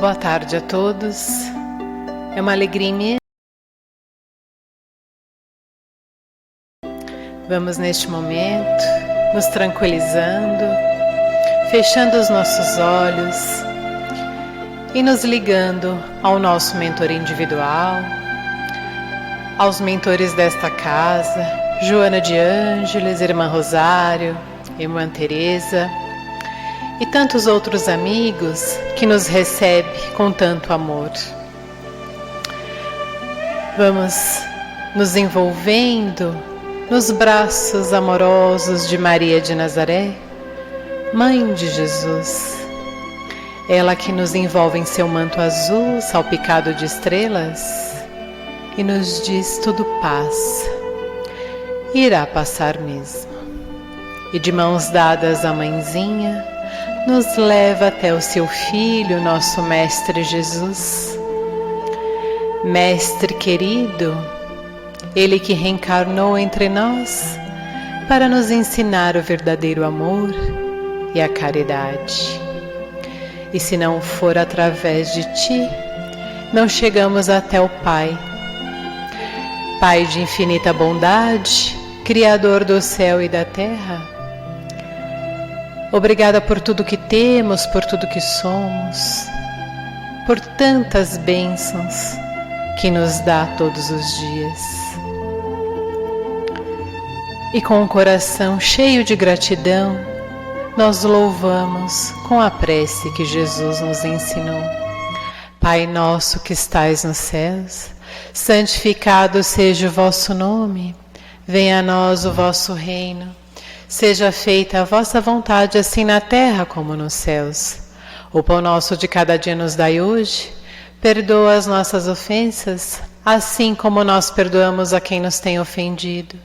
Boa tarde a todos. É uma alegria imensa. Vamos neste momento nos tranquilizando, fechando os nossos olhos e nos ligando ao nosso mentor individual, aos mentores desta casa, Joana de Ângeles, Irmã Rosário, Irmã Teresa e tantos outros amigos que nos recebem com tanto amor. Vamos nos envolvendo nos braços amorosos de Maria de Nazaré, Mãe de Jesus. Ela que nos envolve em seu manto azul, salpicado de estrelas, e nos diz: tudo passa, irá passar mesmo. E de mãos dadas à Mãezinha, nos leva até o seu Filho, nosso Mestre Jesus. Mestre querido, Ele que reencarnou entre nós para nos ensinar o verdadeiro amor e a caridade. E se não for através de Ti, não chegamos até o Pai. Pai de infinita bondade, Criador do céu e da terra, obrigada por tudo que temos, por tudo que somos, por tantas bênçãos que nos dá todos os dias. E com o coração cheio de gratidão, nós louvamos com a prece que Jesus nos ensinou. Pai nosso que estais nos céus, santificado seja o vosso nome, venha a nós o vosso reino, seja feita a vossa vontade assim na terra como nos céus. O pão nosso de cada dia nos dai hoje, perdoa as nossas ofensas, assim como nós perdoamos a quem nos tem ofendido.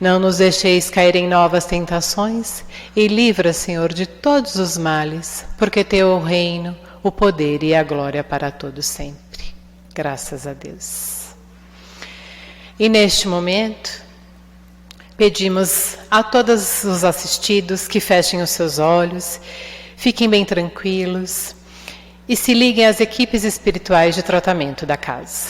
Não nos deixeis cair em novas tentações e livra, Senhor, de todos os males, porque Teu é o reino, o poder e a glória para todos sempre. Graças a Deus. E neste momento, pedimos a todos os assistidos que fechem os seus olhos, fiquem bem tranquilos e se liguem às equipes espirituais de tratamento da casa.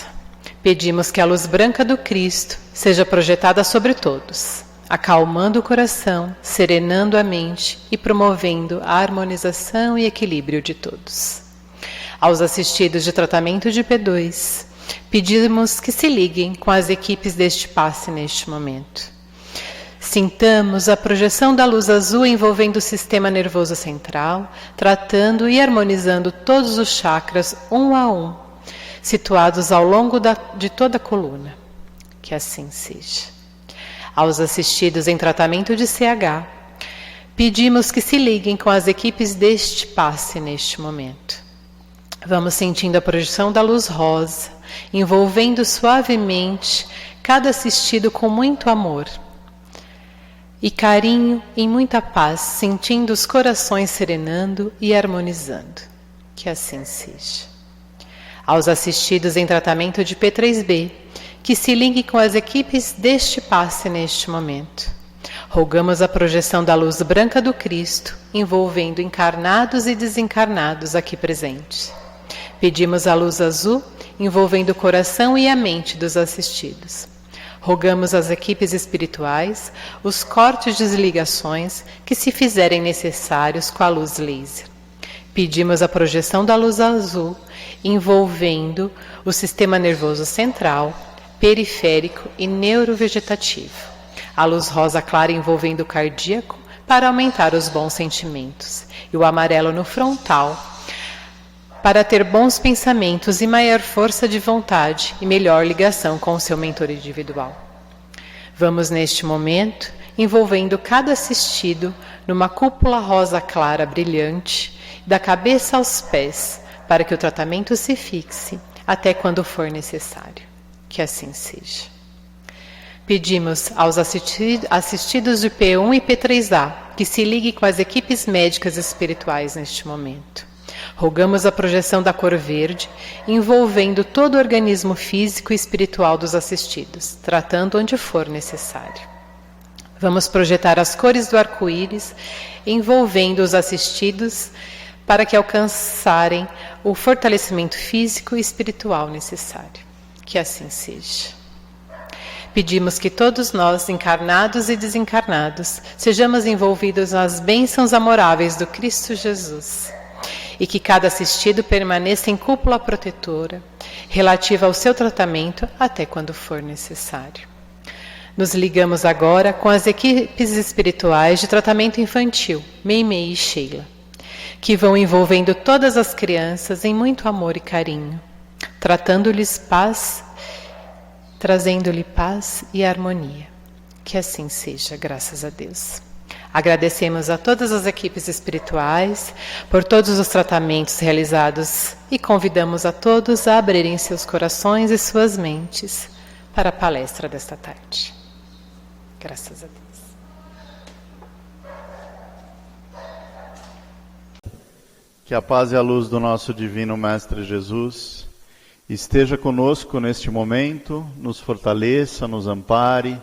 Pedimos que a luz branca do Cristo seja projetada sobre todos, acalmando o coração, serenando a mente e promovendo a harmonização e equilíbrio de todos. Aos assistidos de tratamento de P2, pedimos que se liguem com as equipes deste passe neste momento. Sintamos a projeção da luz azul envolvendo o sistema nervoso central, tratando e harmonizando todos os chakras um a um, situados ao longo de toda a coluna. Que assim seja. Aos assistidos em tratamento de CH, pedimos que se liguem com as equipes deste passe neste momento. Vamos sentindo a projeção da luz rosa, envolvendo suavemente cada assistido com muito amor e carinho e muita paz, sentindo os corações serenando e harmonizando. Que assim seja. Aos assistidos em tratamento de P3B, que se liguem com as equipes deste passe neste momento. Rogamos a projeção da luz branca do Cristo, envolvendo encarnados e desencarnados aqui presentes. Pedimos a luz azul, envolvendo o coração e a mente dos assistidos. Rogamos às equipes espirituais os cortes de desligações que se fizerem necessários com a luz laser. Pedimos a projeção da luz azul, envolvendo o sistema nervoso central, periférico e neurovegetativo. A luz rosa clara envolvendo o cardíaco para aumentar os bons sentimentos. E o amarelo no frontal para ter bons pensamentos e maior força de vontade e melhor ligação com o seu mentor individual. Vamos neste momento envolvendo cada assistido numa cúpula rosa clara brilhante, da cabeça aos pés, para que o tratamento se fixe até quando for necessário. Que assim seja. Pedimos aos assistidos de P1 e P3A que se liguem com as equipes médicas espirituais neste momento. Rogamos a projeção da cor verde, envolvendo todo o organismo físico e espiritual dos assistidos, tratando onde for necessário. Vamos projetar as cores do arco-íris, envolvendo os assistidos para que alcançarem o fortalecimento físico e espiritual necessário. Que assim seja. Pedimos que todos nós, encarnados e desencarnados, sejamos envolvidos nas bênçãos amoráveis do Cristo Jesus e que cada assistido permaneça em cúpula protetora, relativa ao seu tratamento até quando for necessário. Nos ligamos agora com as equipes espirituais de tratamento infantil, Meimei e Sheila, que vão envolvendo todas as crianças em muito amor e carinho, tratando-lhes paz, trazendo-lhe paz e harmonia. Que assim seja, graças a Deus. Agradecemos a todas as equipes espirituais por todos os tratamentos realizados e convidamos a todos a abrirem seus corações e suas mentes para a palestra desta tarde. Graças a Deus. Que a paz e a luz do nosso Divino Mestre Jesus esteja conosco neste momento, nos fortaleça, nos ampare,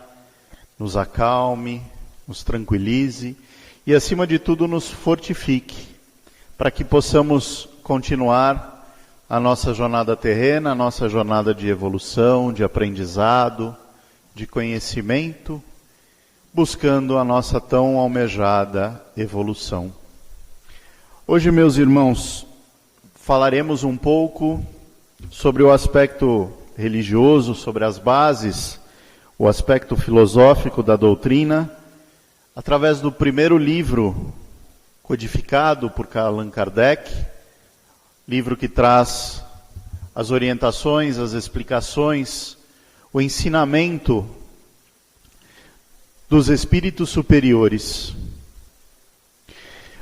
nos acalme, nos tranquilize e, acima de tudo, nos fortifique, para que possamos continuar a nossa jornada terrena, a nossa jornada de evolução, de aprendizado, de conhecimento, buscando a nossa tão almejada evolução. Hoje, meus irmãos, falaremos um pouco sobre o aspecto religioso, sobre as bases, o aspecto filosófico da doutrina, através do primeiro livro codificado por Allan Kardec, livro que traz as orientações, as explicações, o ensinamento dos espíritos superiores.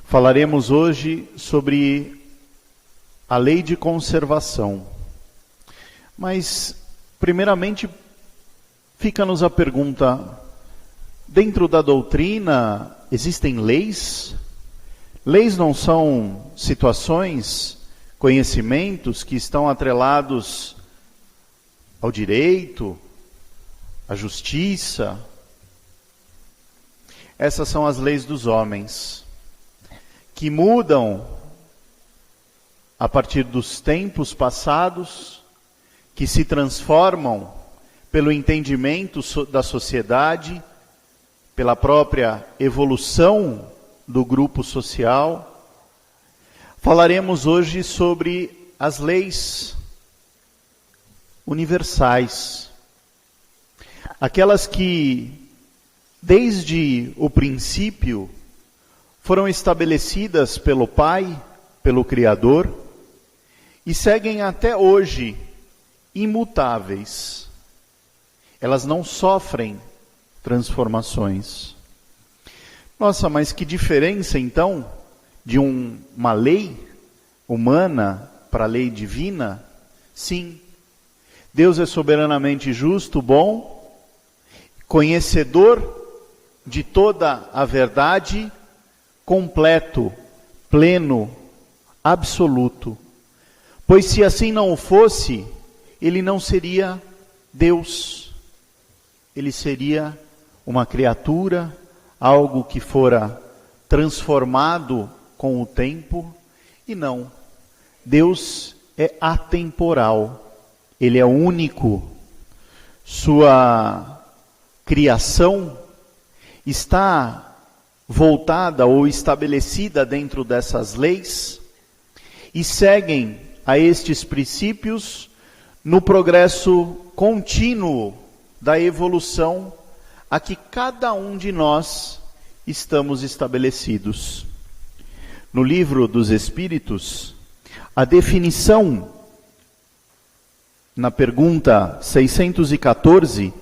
Falaremos hoje sobre a lei de conservação. Mas, primeiramente, fica-nos a pergunta: dentro da doutrina existem leis? Leis não são situações, conhecimentos que estão atrelados ao direito, à justiça? Essas são as leis dos homens, que mudam a partir dos tempos passados, que se transformam pelo entendimento da sociedade, pela própria evolução do grupo social. Falaremos hoje sobre as leis universais, aquelas que, desde o princípio, foram estabelecidas pelo Pai, pelo Criador, e seguem até hoje imutáveis. Elas não sofrem transformações. Nossa, mas que diferença então de uma lei humana para a lei divina? Sim, Deus é soberanamente justo, bom, conhecedor de toda a verdade, completo, pleno, absoluto. Pois se assim não o fosse, ele não seria Deus. Ele seria uma criatura, algo que fora transformado com o tempo. E não, Deus é atemporal, Ele é único. Sua criação está voltada ou estabelecida dentro dessas leis e seguem a estes princípios no progresso contínuo da evolução a que cada um de nós estamos estabelecidos. No Livro dos Espíritos, a definição, na pergunta 614,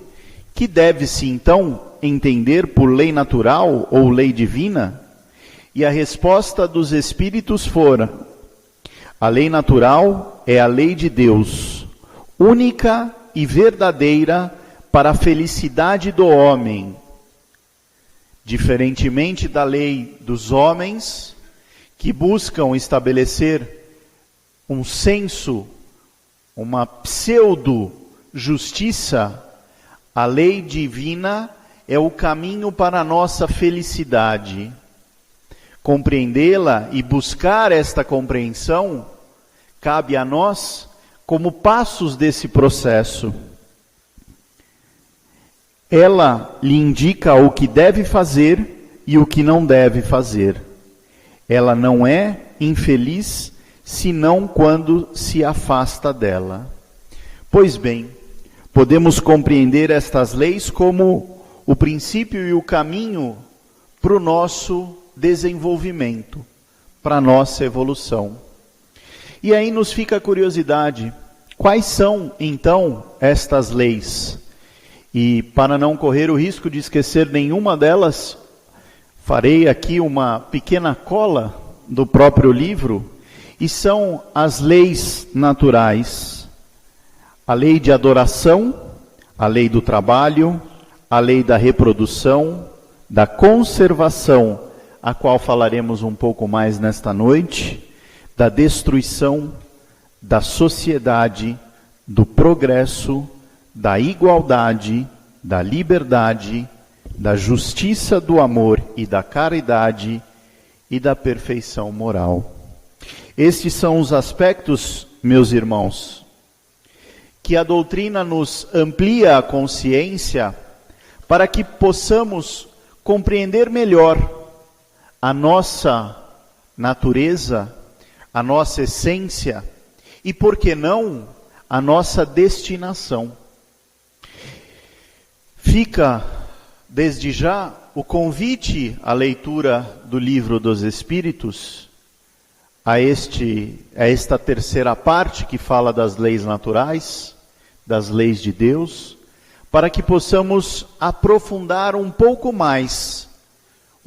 que deve-se então entender por lei natural ou lei divina? E a resposta dos Espíritos fora: a lei natural é a lei de Deus, única e verdadeira para a felicidade do homem, diferentemente da lei dos homens, que buscam estabelecer um senso, uma pseudo-justiça. A lei divina é o caminho para a nossa felicidade. compreendê-la e buscar esta compreensão, cabe a nós como passos desse processo. Ela lhe indica o que deve fazer e o que não deve fazer. Ela não é infeliz senão quando se afasta dela. Pois bem, podemos compreender estas leis como o princípio e o caminho para o nosso desenvolvimento, para a nossa evolução. E aí nos fica a curiosidade, quais são então estas leis? E para não correr o risco de esquecer nenhuma delas, farei aqui uma pequena cola do próprio livro, e são as leis naturais. A lei de adoração, a lei do trabalho, a lei da reprodução, da conservação, a qual falaremos um pouco mais nesta noite, da destruição, da sociedade, do progresso, da igualdade, da liberdade, da justiça, do amor e da caridade e da perfeição moral. Estes são os aspectos, meus irmãos, que a doutrina nos amplia a consciência para que possamos compreender melhor a nossa natureza, a nossa essência e, por que não, a nossa destinação. Fica, desde já, o convite à leitura do Livro dos Espíritos, a esta terceira parte que fala das leis naturais, das leis de Deus, para que possamos aprofundar um pouco mais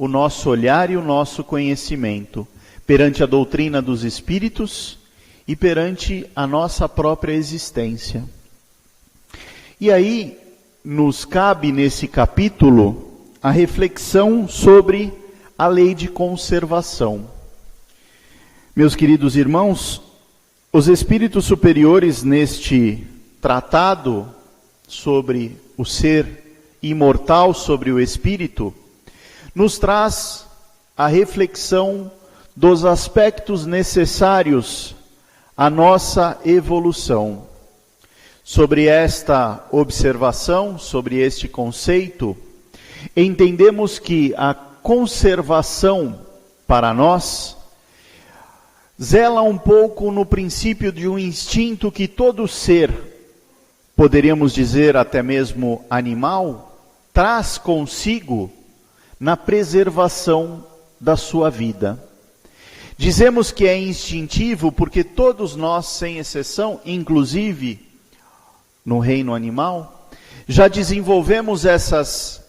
o nosso olhar e o nosso conhecimento perante a doutrina dos Espíritos e perante a nossa própria existência. E aí nos cabe nesse capítulo a reflexão sobre a lei de conservação. Meus queridos irmãos, os espíritos superiores neste tratado sobre o ser imortal, sobre o espírito, nos traz a reflexão dos aspectos necessários à nossa evolução. Sobre esta observação, sobre este conceito, entendemos que a conservação para nós zela um pouco no princípio de um instinto que todo ser, poderíamos dizer até mesmo animal, traz consigo na preservação da sua vida. Dizemos que é instintivo porque todos nós, sem exceção, inclusive no reino animal, já desenvolvemos essas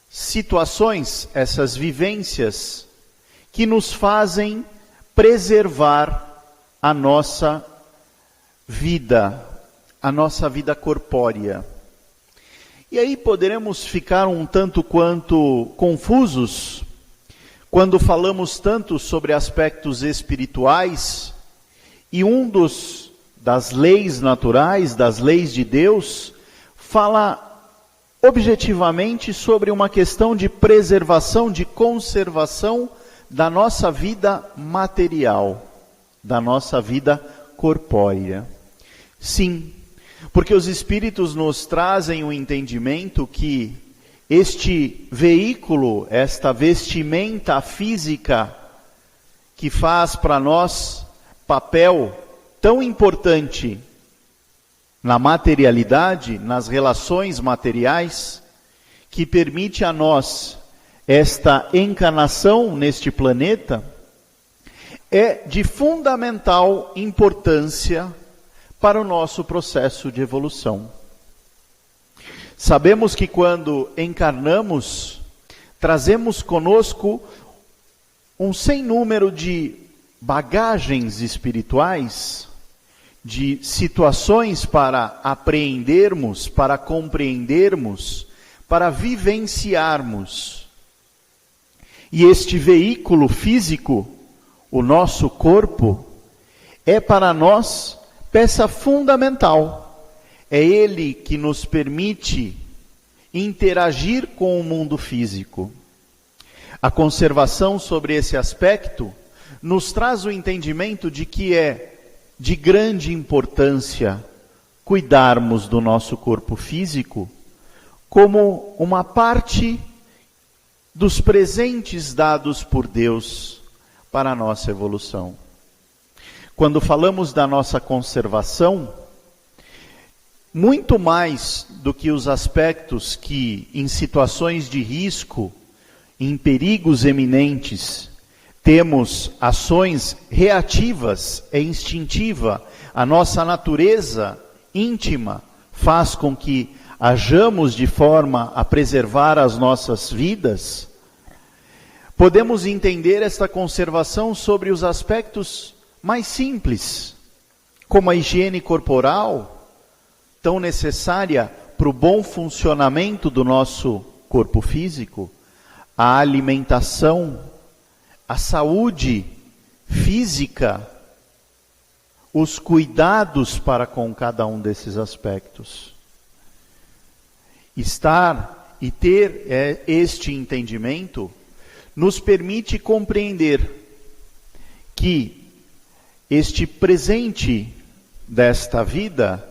situações, essas vivências que nos fazem preservar a nossa vida corpórea. E aí poderemos ficar um tanto quanto confusos quando falamos tanto sobre aspectos espirituais e das leis naturais, das leis de Deus, fala objetivamente sobre uma questão de preservação, de conservação da nossa vida material, da nossa vida corpórea. Sim, porque os Espíritos nos trazem o entendimento que este veículo, esta vestimenta física, que faz para nós papel tão importante na materialidade, nas relações materiais, que permite a nós esta encarnação neste planeta, é de fundamental importância para o nosso processo de evolução. Sabemos que quando encarnamos, trazemos conosco um sem número de bagagens espirituais, de situações para apreendermos, para compreendermos, para vivenciarmos. E este veículo físico, o nosso corpo, é para nós peça fundamental. É ele que nos permite interagir com o mundo físico. A conservação sobre esse aspecto nos traz o entendimento de que é de grande importância cuidarmos do nosso corpo físico como uma parte dos presentes dados por Deus para a nossa evolução. Quando falamos da nossa conservação, muito mais do que os aspectos que, em situações de risco, em perigos eminentes, temos ações reativas e instintiva, a nossa natureza íntima faz com que hajamos de forma a preservar as nossas vidas, podemos entender esta conservação sobre os aspectos mais simples, como a higiene corporal, tão necessária para o bom funcionamento do nosso corpo físico, a alimentação, a saúde física, os cuidados para com cada um desses aspectos. Estar e ter este entendimento nos permite compreender que este presente desta vida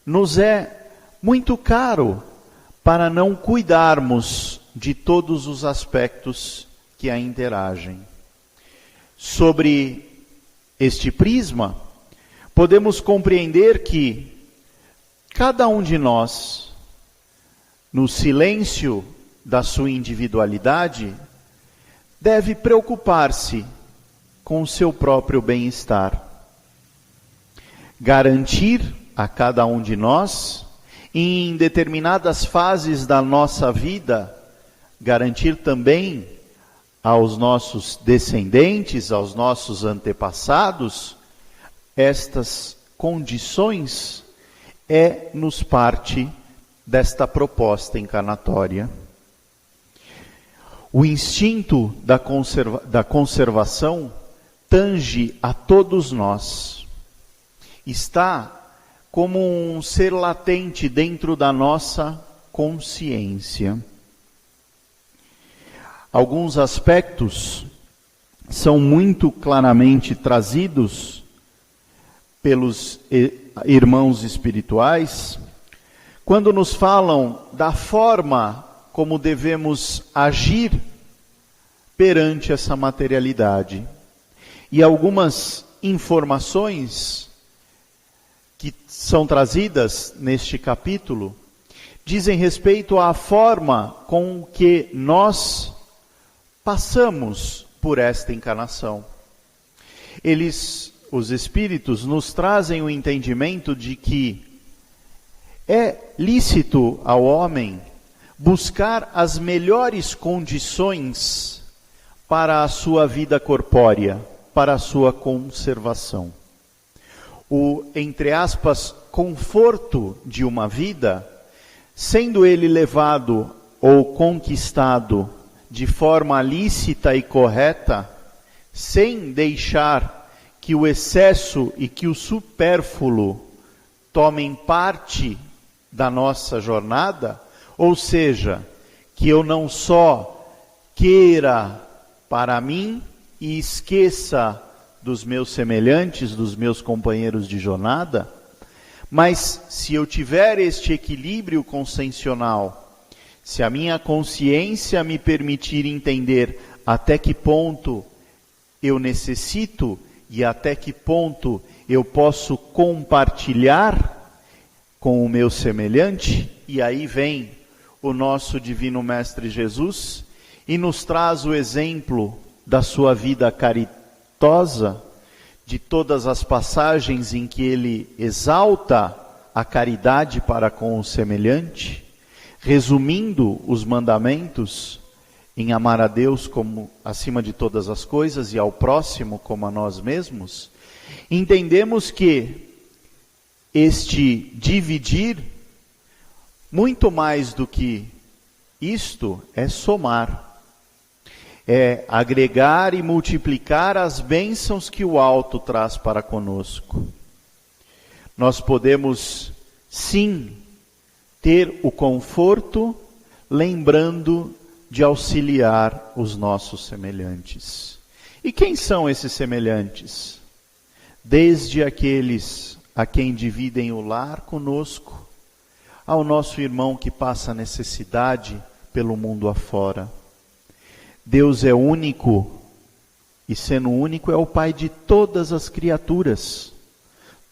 nos é muito caro para não cuidarmos de todos os aspectos que a interagem. Sobre este prisma, podemos compreender que cada um de nós, no silêncio da sua individualidade, deve preocupar-se com o seu próprio bem-estar. Garantir a cada um de nós, em determinadas fases da nossa vida, garantir também aos nossos descendentes, aos nossos antepassados, estas condições nos parte desta proposta encarnatória. O instinto da conservação tange a todos nós. Está como um ser latente dentro da nossa consciência. Alguns aspectos são muito claramente trazidos pelos irmãos espirituais, quando nos falam da forma como devemos agir perante essa materialidade. E algumas informações que são trazidas neste capítulo dizem respeito à forma com que nós passamos por esta encarnação. Os espíritos, nos trazem o entendimento de que é lícito ao homem buscar as melhores condições para a sua vida corpórea, para a sua conservação. O, entre aspas, conforto de uma vida, sendo ele levado ou conquistado de forma lícita e correta, sem deixar que o excesso e que o supérfluo tomem parte da nossa jornada, ou seja, que eu não só queira para mim e esqueça dos meus semelhantes, dos meus companheiros de jornada, mas se eu tiver este equilíbrio consciencial, se a minha consciência me permitir entender até que ponto eu necessito e até que ponto eu posso compartilhar com o meu semelhante, e aí vem o nosso Divino Mestre Jesus e nos traz o exemplo da sua vida caritosa, de todas as passagens em que ele exalta a caridade para com o semelhante, resumindo os mandamentos em amar a Deus como acima de todas as coisas e ao próximo como a nós mesmos, entendemos que este dividir, muito mais do que isto, é somar. É agregar e multiplicar as bênçãos que o alto traz para conosco. Nós podemos, sim, ter o conforto, lembrando de auxiliar os nossos semelhantes. E quem são esses semelhantes? Desde aqueles a quem dividem o lar conosco, ao nosso irmão que passa necessidade pelo mundo afora. Deus é único, e sendo único é o Pai de todas as criaturas.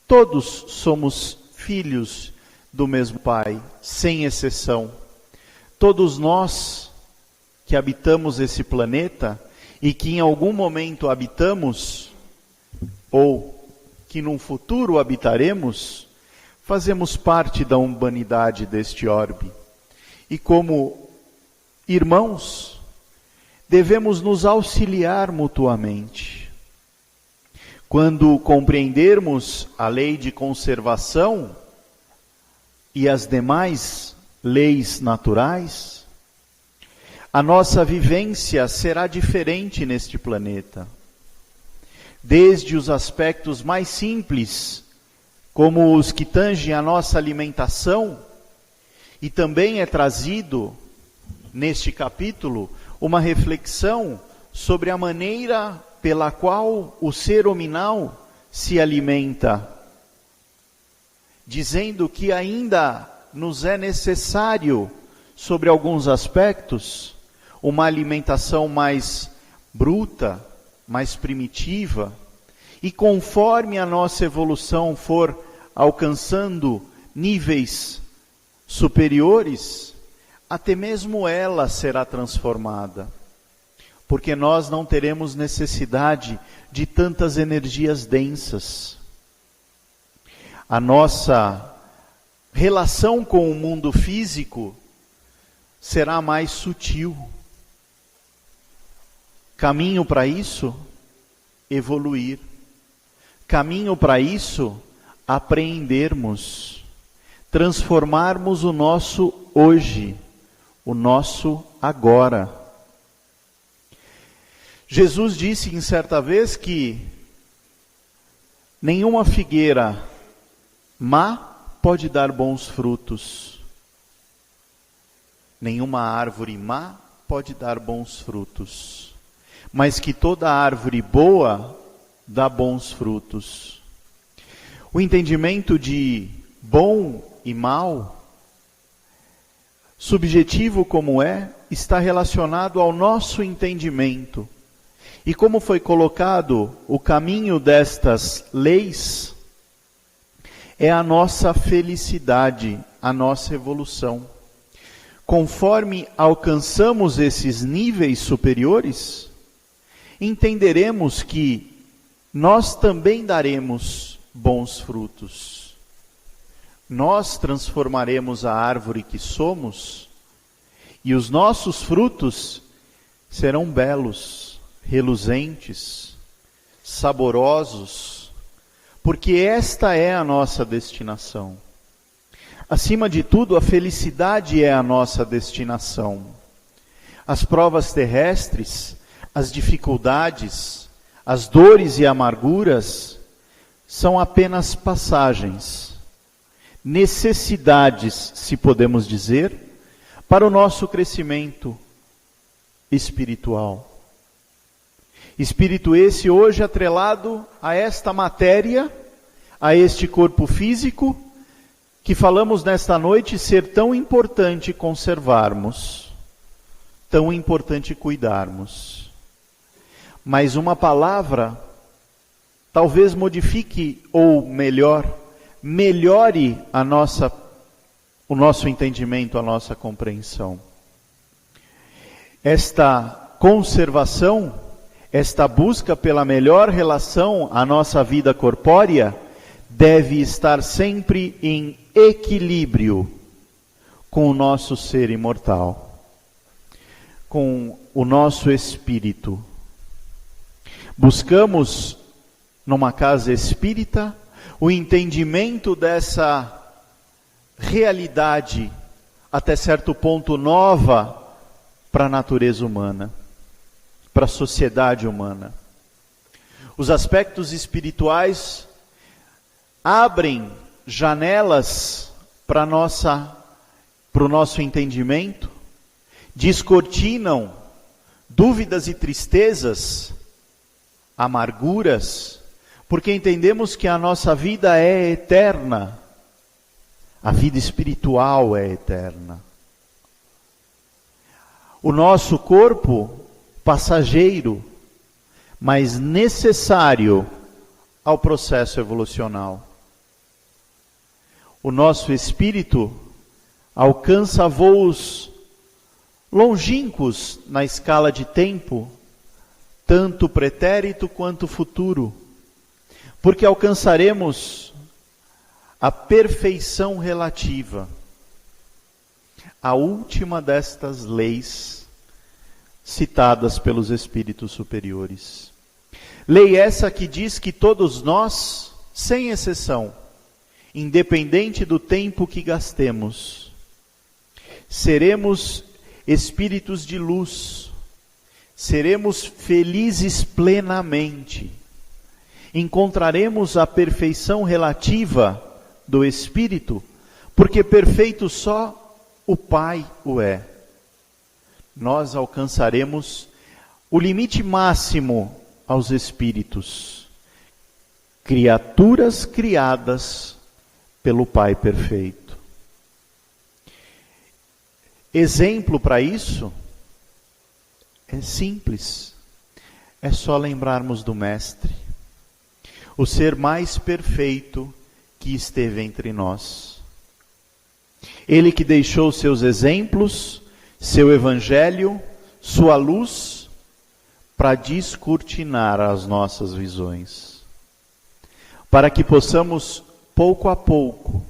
Todos somos filhos do mesmo Pai, sem exceção. Todos nós que habitamos esse planeta e que em algum momento habitamos, ou que num futuro habitaremos, fazemos parte da humanidade deste orbe. E como irmãos, devemos nos auxiliar mutuamente. Quando compreendermos a lei de conservação e as demais leis naturais, a nossa vivência será diferente neste planeta. Desde os aspectos mais simples, como os que tangem a nossa alimentação, e também é trazido neste capítulo uma reflexão sobre a maneira pela qual o ser hominal se alimenta, dizendo que ainda nos é necessário, sobre alguns aspectos, uma alimentação mais bruta, mais primitiva, e conforme a nossa evolução for alcançando níveis superiores, até mesmo ela será transformada, porque nós não teremos necessidade de tantas energias densas. A nossa relação com o mundo físico será mais sutil. Caminho para isso, evoluir. Caminho para isso, apreendermos. Transformarmos o nosso hoje, o nosso agora. Jesus disse em certa vez que nenhuma figueira má pode dar bons frutos. Nenhuma árvore má pode dar bons frutos. Mas que toda árvore boa dá bons frutos. O entendimento de bom e mal, subjetivo como é, está relacionado ao nosso entendimento. E como foi colocado o caminho destas leis, é a nossa felicidade, a nossa evolução. Conforme alcançamos esses níveis superiores, entenderemos que nós também daremos bons frutos. Nós transformaremos a árvore que somos, e os nossos frutos serão belos, reluzentes, saborosos, porque esta é a nossa destinação. Acima de tudo, a felicidade é a nossa destinação. As provas terrestres, as dificuldades, as dores e amarguras são apenas passagens, necessidades, se podemos dizer, para o nosso crescimento espiritual. Espírito esse hoje atrelado a esta matéria, a este corpo físico, que falamos nesta noite ser tão importante conservarmos, tão importante cuidarmos. Mas uma palavra talvez modifique, ou melhore o nosso entendimento, a nossa compreensão. Esta conservação, esta busca pela melhor relação à nossa vida corpórea, deve estar sempre em equilíbrio com o nosso ser imortal, com o nosso espírito. Buscamos, numa casa espírita, o entendimento dessa realidade, até certo ponto nova, para a natureza humana, para a sociedade humana. Os aspectos espirituais abrem janelas para o nosso entendimento, descortinam dúvidas e tristezas, amarguras, porque entendemos que a nossa vida é eterna, a vida espiritual é eterna. O nosso corpo, passageiro, mas necessário ao processo evolucional. O nosso espírito alcança voos longínquos na escala de tempo, tanto pretérito quanto futuro, porque alcançaremos a perfeição relativa, a última destas leis citadas pelos espíritos superiores. Lei essa que diz que todos nós, sem exceção, independente do tempo que gastemos, seremos espíritos de luz, seremos felizes plenamente, encontraremos a perfeição relativa do Espírito, porque perfeito só o Pai o é. Nós alcançaremos o limite máximo aos espíritos, criaturas criadas pelo Pai perfeito. Exemplo para isso é simples, é só lembrarmos do Mestre, o ser mais perfeito que esteve entre nós. Ele que deixou seus exemplos, seu evangelho, sua luz, para descortinar as nossas visões, para que possamos, pouco a pouco,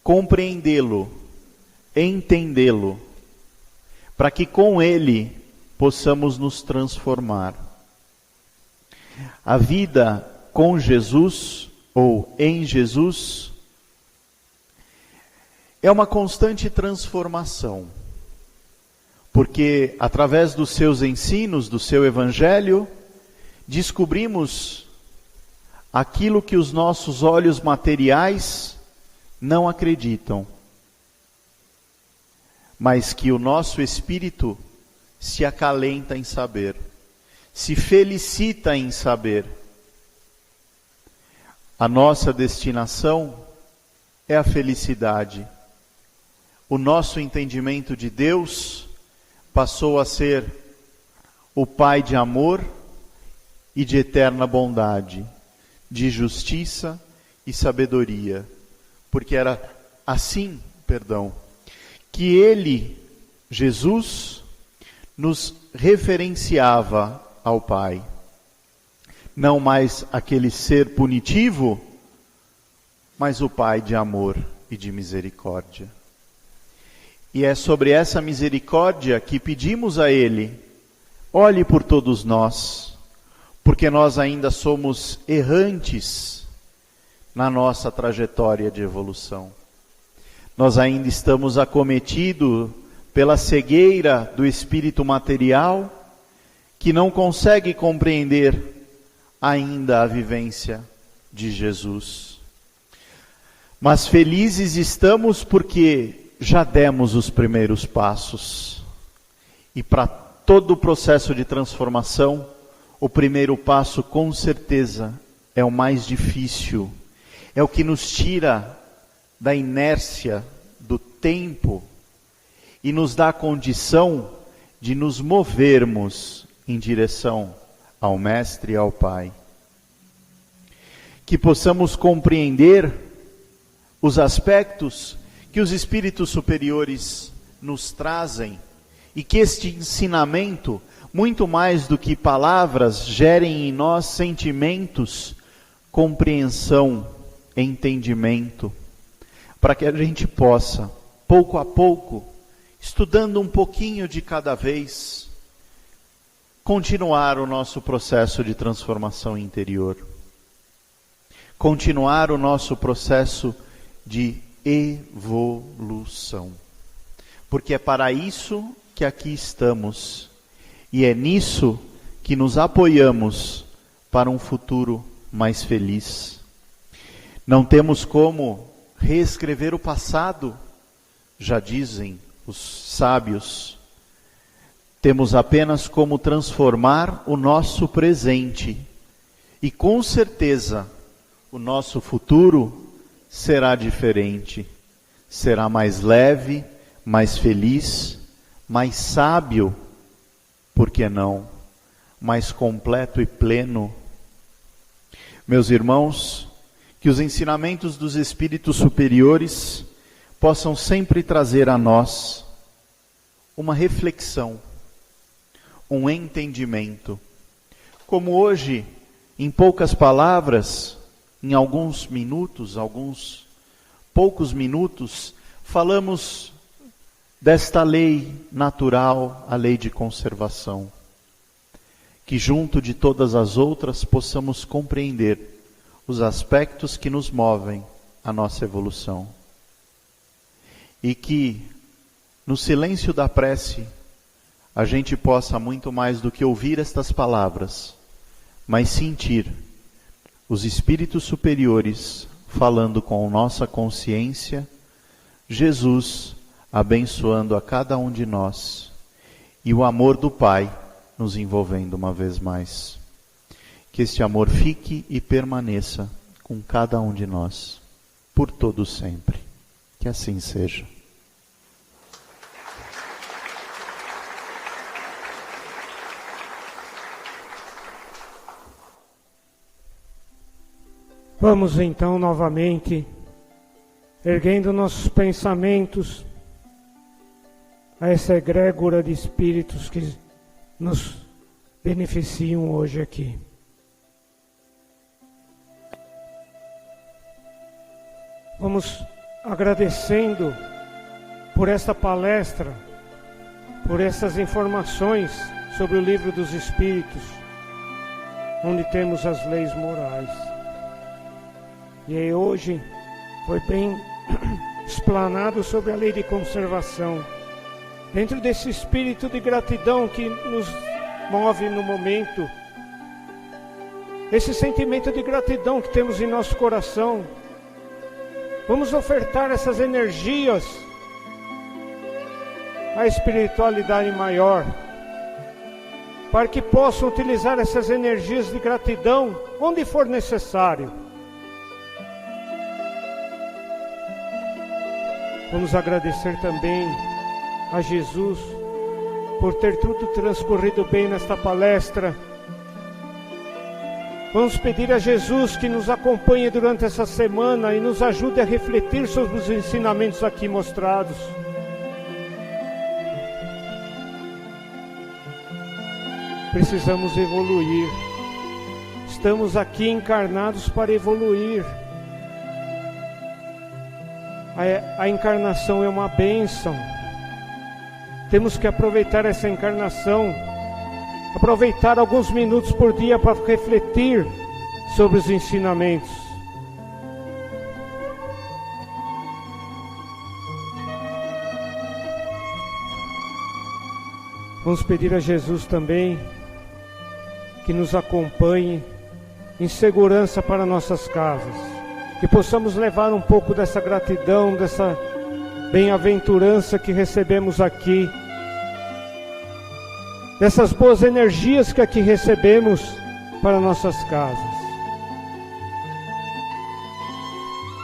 compreendê-lo, entendê-lo, para que com ele possamos nos transformar. A vida com Jesus, ou em Jesus, é uma constante transformação, porque através dos seus ensinos, do seu evangelho, descobrimos aquilo que os nossos olhos materiais não acreditam, mas que o nosso espírito se acalenta em saber, se felicita em saber. A nossa destinação é a felicidade. O nosso entendimento de Deus passou a ser o Pai de amor e de eterna bondade, de justiça e sabedoria, porque era assim, que Ele, Jesus, nos referenciava ao Pai. Não mais aquele ser punitivo, mas o Pai de amor e de misericórdia. E é sobre essa misericórdia que pedimos a Ele, olhe por todos nós, porque nós ainda somos errantes na nossa trajetória de evolução. Nós ainda estamos acometidos pela cegueira do espírito material, que não consegue compreender ainda a vivência de Jesus. Mas felizes estamos porque já demos os primeiros passos. E para todo o processo de transformação, o primeiro passo com certeza é o mais difícil. É o que nos tira da inércia do tempo e nos dá a condição de nos movermos em direção ao Mestre e ao Pai. Que possamos compreender os aspectos que os espíritos superiores nos trazem e que este ensinamento, muito mais do que palavras, gerem em nós sentimentos, compreensão, entendimento, para que a gente possa, pouco a pouco, estudando um pouquinho de cada vez, continuar o nosso processo de transformação interior, continuar o nosso processo de evolução, porque é para isso que aqui estamos, e é nisso que nos apoiamos para um futuro mais feliz. Não temos como reescrever o passado, já dizem os sábios, Temos apenas como transformar o nosso presente. E com certeza, o nosso futuro será diferente. Será mais leve, mais feliz, mais sábio, por que não? Mais completo e pleno. Meus irmãos, que os ensinamentos dos espíritos superiores possam sempre trazer a nós uma reflexão, um entendimento. Como hoje, em poucas palavras, em alguns poucos minutos, falamos desta lei natural, a lei de conservação. Que junto de todas as outras possamos compreender os aspectos que nos movem a nossa evolução. E que, no silêncio da prece, a gente possa muito mais do que ouvir estas palavras, mas sentir os espíritos superiores falando com nossa consciência, Jesus abençoando a cada um de nós e o amor do Pai nos envolvendo uma vez mais. Que este amor fique e permaneça com cada um de nós, por todo sempre. Que assim seja. Vamos então novamente, erguendo nossos pensamentos a essa egrégora de espíritos que nos beneficiam hoje aqui. Vamos agradecendo por esta palestra, por essas informações sobre o Livro dos Espíritos, onde temos as leis morais. E aí hoje foi bem explanado sobre a lei de conservação. Dentro desse espírito de gratidão que nos move no momento, esse sentimento de gratidão que temos em nosso coração, vamos ofertar essas energias à espiritualidade maior, para que possam utilizar essas energias de gratidão onde for necessário. Vamos agradecer também a Jesus por ter tudo transcorrido bem nesta palestra. Vamos pedir a Jesus que nos acompanhe durante essa semana e nos ajude a refletir sobre os ensinamentos aqui mostrados. Precisamos evoluir. Estamos aqui encarnados para evoluir. A encarnação é uma bênção. Temos que aproveitar essa encarnação, aproveitar alguns minutos por dia para refletir sobre os ensinamentos. Vamos pedir a Jesus também que nos acompanhe em segurança para nossas casas, que possamos levar um pouco dessa gratidão, dessa bem-aventurança que recebemos aqui, dessas boas energias que aqui recebemos para nossas casas.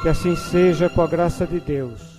Que assim seja, com a graça de Deus.